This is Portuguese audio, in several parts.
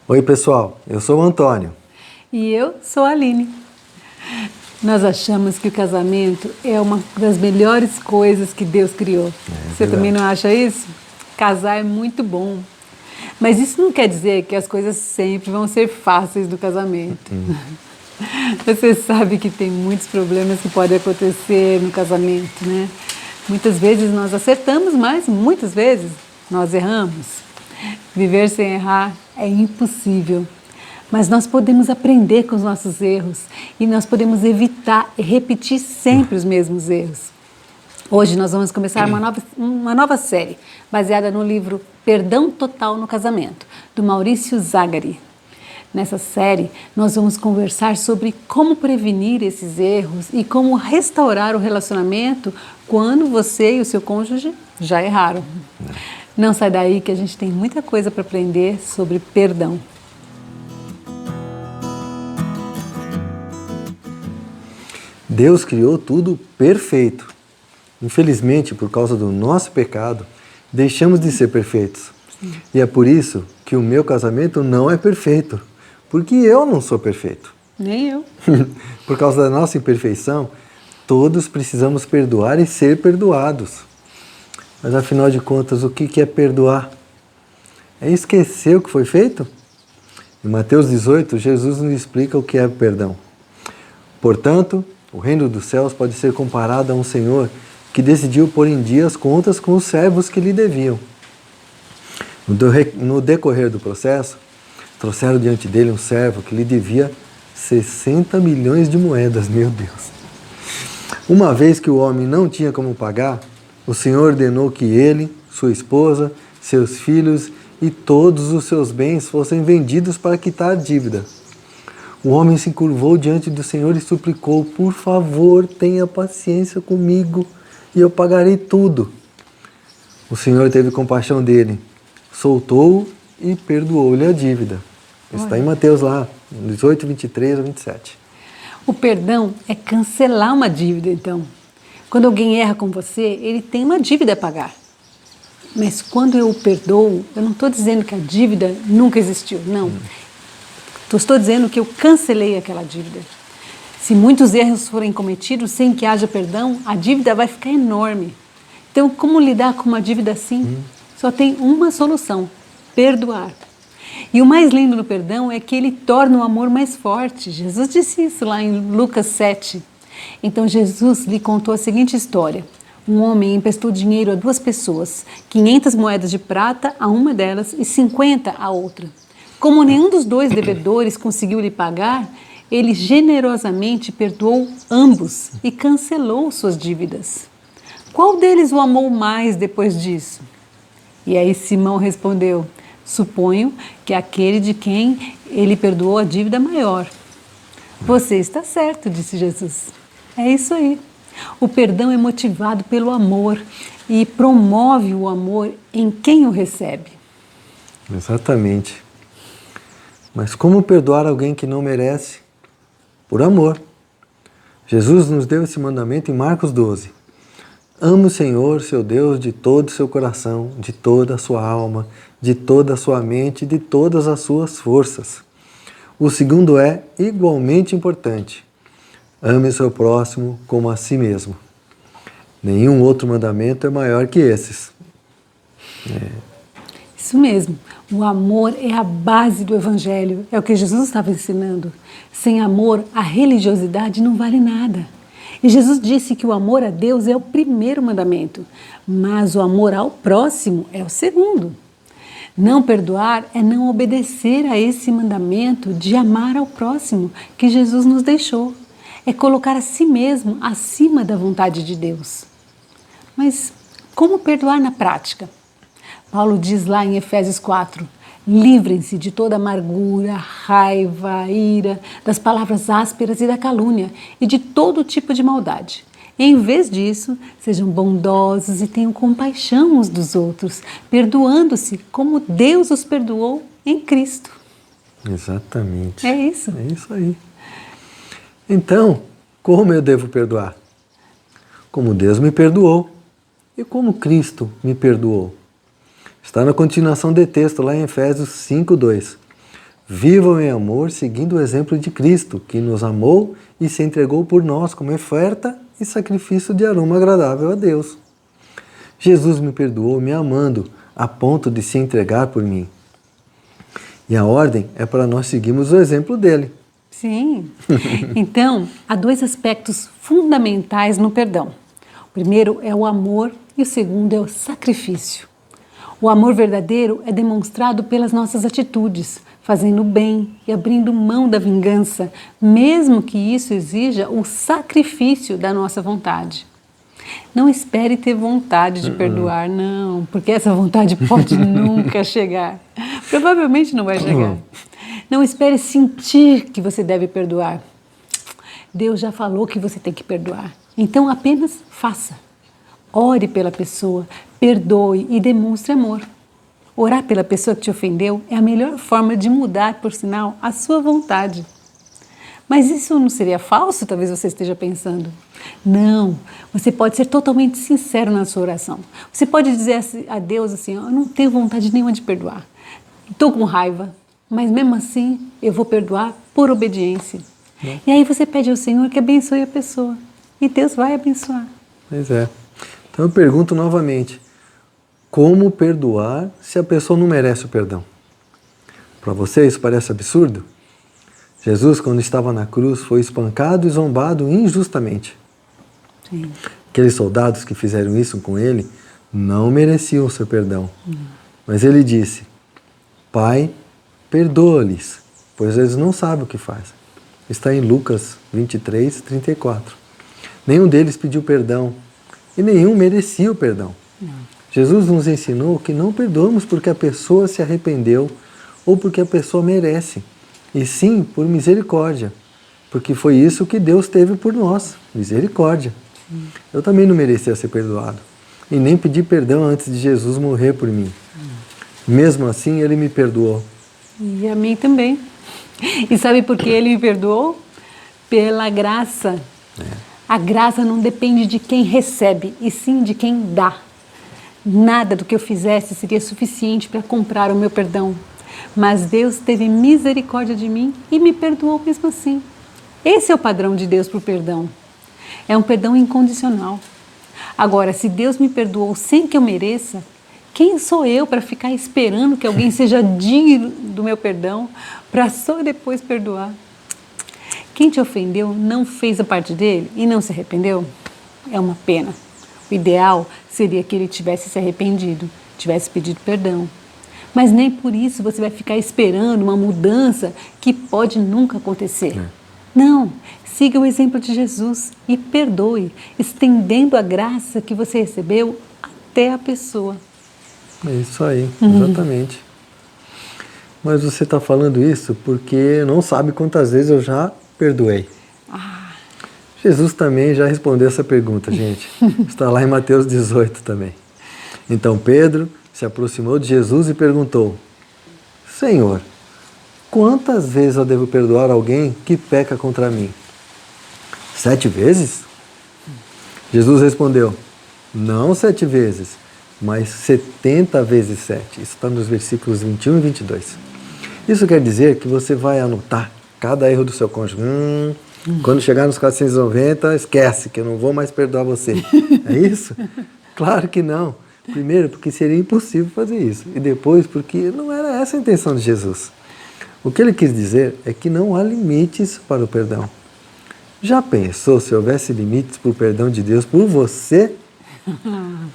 Oi, pessoal, eu sou o Antônio. E eu sou a Aline. Nós achamos que o casamento é uma das melhores coisas que Deus criou. Você também não acha isso? Casar é muito bom. Mas isso não quer dizer que as coisas sempre vão ser fáceis do casamento. Você sabe que tem muitos problemas que podem acontecer no casamento, né? Muitas vezes nós acertamos, mas muitas vezes nós erramos. Viver sem errar é impossível. Mas nós podemos aprender com os nossos erros e nós podemos evitar e repetir sempre os mesmos erros. Hoje nós vamos começar uma nova série baseada no livro Perdão Total no Casamento, do Maurício Zagari. Nessa série, nós vamos conversar sobre como prevenir esses erros e como restaurar o relacionamento quando você e o seu cônjuge já erraram. Não sai daí que a gente tem muita coisa para aprender sobre perdão. Deus criou tudo perfeito. Infelizmente, por causa do nosso pecado, deixamos de ser perfeitos. Sim. E é por isso que o meu casamento não é perfeito. Porque eu não sou perfeito. Nem eu. Por causa da nossa imperfeição, todos precisamos perdoar e ser perdoados. Mas afinal de contas, o que é perdoar? É esquecer o que foi feito? Em Mateus 18, Jesus nos explica o que é perdão. Portanto, o reino dos céus pode ser comparado a um senhor que decidiu pôr em dia as contas com os servos que lhe deviam. No decorrer do processo, trouxeram diante dele um servo que lhe devia 60 milhões de moedas, meu Deus. Uma vez que o homem não tinha como pagar, o Senhor ordenou que ele, sua esposa, seus filhos e todos os seus bens fossem vendidos para quitar a dívida. O homem se curvou diante do Senhor e suplicou: por favor, tenha paciência comigo e eu pagarei tudo. O Senhor teve compaixão dele, soltou-o e perdoou-lhe a dívida. Isso está em Mateus lá, 18, 23 a 27. O perdão é cancelar uma dívida, então. Quando alguém erra com você, ele tem uma dívida a pagar. Mas quando eu o perdoo, eu não estou dizendo que a dívida nunca existiu, não. Estou dizendo que eu cancelei aquela dívida. Se muitos erros forem cometidos sem que haja perdão, a dívida vai ficar enorme. Então, como lidar com uma dívida assim? Só tem uma solução: perdoar. E o mais lindo do perdão é que ele torna o amor mais forte. Jesus disse isso lá em Lucas 7. Então Jesus lhe contou a seguinte história. Um homem emprestou dinheiro a 2 pessoas, 500 moedas de prata a uma delas e 50 a outra. Como nenhum dos 2 devedores conseguiu lhe pagar, ele generosamente perdoou ambos e cancelou suas dívidas. Qual deles o amou mais depois disso? E aí Simão respondeu: suponho que aquele de quem ele perdoou a dívida maior. Você está certo, disse Jesus. É isso aí. O perdão é motivado pelo amor e promove o amor em quem o recebe. Exatamente. Mas como perdoar alguém que não merece? Por amor. Jesus nos deu esse mandamento em Marcos 12. Ame o Senhor, seu Deus, de todo o seu coração, de toda a sua alma, de toda a sua mente e de todas as suas forças. O segundo é igualmente importante. Ame o seu próximo como a si mesmo. Nenhum outro mandamento é maior que esses. Isso mesmo. O amor é a base do Evangelho. É o que Jesus estava ensinando. Sem amor, a religiosidade não vale nada. E Jesus disse que o amor a Deus é o primeiro mandamento, mas o amor ao próximo é o segundo. Não perdoar é não obedecer a esse mandamento de amar ao próximo que Jesus nos deixou. É colocar a si mesmo acima da vontade de Deus. Mas como perdoar na prática? Paulo diz lá em Efésios 4, livrem-se de toda amargura, raiva, ira, das palavras ásperas e da calúnia e de todo tipo de maldade. Em vez disso, sejam bondosos e tenham compaixão uns dos outros, perdoando-se como Deus os perdoou em Cristo. Exatamente. É isso. É isso aí. Então, como eu devo perdoar? Como Deus me perdoou e como Cristo me perdoou. Está na continuação do texto lá em Efésios 5:2. Vivam em amor, seguindo o exemplo de Cristo, que nos amou e se entregou por nós como oferta e sacrifício de aroma agradável a Deus. Jesus me perdoou me amando a ponto de se entregar por mim. E a ordem é para nós seguirmos o exemplo dele. Sim. Então, há dois aspectos fundamentais no perdão. O primeiro é o amor e o segundo é o sacrifício. O amor verdadeiro é demonstrado pelas nossas atitudes, fazendo o bem e abrindo mão da vingança, mesmo que isso exija o sacrifício da nossa vontade. Não espere ter vontade de perdoar, não, porque essa vontade pode nunca chegar. Provavelmente não vai chegar. Não espere sentir que você deve perdoar. Deus já falou que você tem que perdoar. Então apenas faça. Ore pela pessoa, perdoe e demonstre amor. Orar pela pessoa que te ofendeu é a melhor forma de mudar, por sinal, a sua vontade. Mas isso não seria falso? Talvez você esteja pensando. Não, você pode ser totalmente sincero na sua oração. Você pode dizer a Deus assim, eu não tenho vontade nenhuma de perdoar. Estou com raiva, mas mesmo assim eu vou perdoar por obediência. E aí você pede ao Senhor que abençoe a pessoa. E Deus vai abençoar. Pois é. Então eu pergunto novamente, como perdoar se a pessoa não merece o perdão? Para você isso parece absurdo? Jesus, quando estava na cruz, foi espancado e zombado injustamente. Sim. Aqueles soldados que fizeram isso com ele não mereciam o seu perdão. Mas ele disse, Pai, perdoa-lhes, pois eles não sabem o que fazem. Está em Lucas 23, 34. Nenhum deles pediu perdão e nenhum merecia o perdão. Não. Jesus nos ensinou que não perdoamos porque a pessoa se arrependeu ou porque a pessoa merece, e sim por misericórdia, porque foi isso que Deus teve por nós, misericórdia. Eu também não merecia ser perdoado e nem pedi perdão antes de Jesus morrer por mim. Mesmo assim, Ele me perdoou. E a mim também. E sabe por que Ele me perdoou? Pela graça. A graça não depende de quem recebe, e sim de quem dá. Nada do que eu fizesse seria suficiente para comprar o meu perdão. Mas Deus teve misericórdia de mim e me perdoou mesmo assim. Esse é o padrão de Deus para o perdão. É um perdão incondicional. Agora, se Deus me perdoou sem que eu mereça, quem sou eu para ficar esperando que alguém seja digno do meu perdão para só depois perdoar? Quem te ofendeu não fez a parte dele e não se arrependeu? É uma pena. O ideal seria que ele tivesse se arrependido, tivesse pedido perdão. Mas nem por isso você vai ficar esperando uma mudança que pode nunca acontecer. Não, siga o exemplo de Jesus e perdoe, estendendo a graça que você recebeu até a pessoa. É isso aí, exatamente. Mas você está falando isso porque não sabe quantas vezes eu já perdoei. Jesus também já respondeu essa pergunta, gente. Está lá em Mateus 18 também. Então Pedro se aproximou de Jesus e perguntou, Senhor, quantas vezes eu devo perdoar alguém que peca contra mim? 7 vezes? Jesus respondeu, não 7 vezes, mas 70 vezes 7. Isso está nos versículos 21 e 22. Isso quer dizer que você vai anotar cada erro do seu cônjuge. Quando chegar nos 490, esquece que eu não vou mais perdoar você. É isso? Claro que não. Primeiro, porque seria impossível fazer isso. E depois, porque não era essa a intenção de Jesus. O que ele quis dizer é que não há limites para o perdão. Já pensou se houvesse limites para o perdão de Deus por você?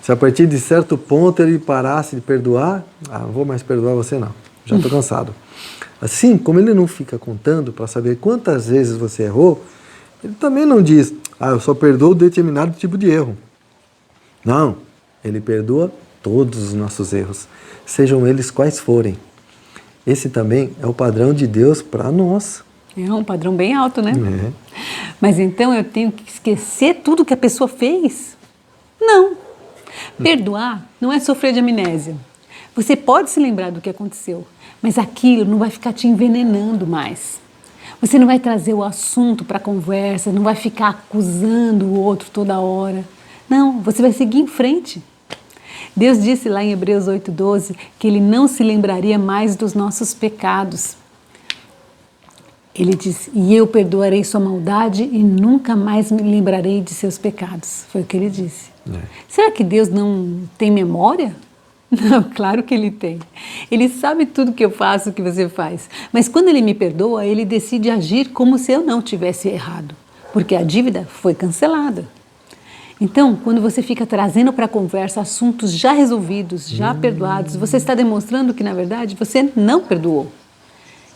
Se a partir de certo ponto ele parasse de perdoar, não vou mais perdoar você não, já estou cansado. Assim, como ele não fica contando para saber quantas vezes você errou, ele também não diz, eu só perdoo determinado tipo de erro. Não, ele perdoa todos os nossos erros, sejam eles quais forem. Esse também é o padrão de Deus para nós. É um padrão bem alto, né? É. Mas então eu tenho que esquecer tudo que a pessoa fez? Não. Perdoar não é sofrer de amnésia. Você pode se lembrar do que aconteceu, mas aquilo não vai ficar te envenenando mais. Você não vai trazer o assunto para a conversa, não vai ficar acusando o outro toda hora. Não, você vai seguir em frente. Deus disse lá em Hebreus 8:12 que Ele não se lembraria mais dos nossos pecados. Ele diz, e eu perdoarei sua maldade e nunca mais me lembrarei de seus pecados. Foi o que ele disse. Será que Deus não tem memória? Não, claro que Ele tem. Ele sabe tudo que eu faço, que você faz. Mas quando Ele me perdoa, Ele decide agir como se eu não tivesse errado. Porque a dívida foi cancelada. Então, quando você fica trazendo para a conversa assuntos já resolvidos, já perdoados, você está demonstrando que, na verdade, você não perdoou.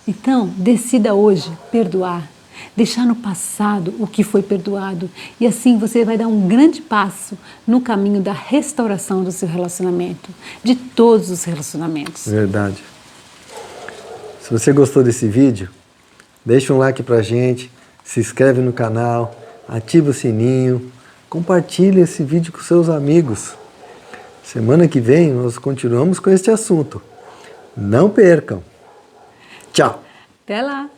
Então, decida hoje perdoar, deixar no passado o que foi perdoado. E assim você vai dar um grande passo no caminho da restauração do seu relacionamento, de todos os relacionamentos. Verdade. Se você gostou desse vídeo, deixa um like pra gente, se inscreve no canal, ativa o sininho, compartilhe esse vídeo com seus amigos. Semana que vem nós continuamos com este assunto. Não percam! Tchau! Até lá!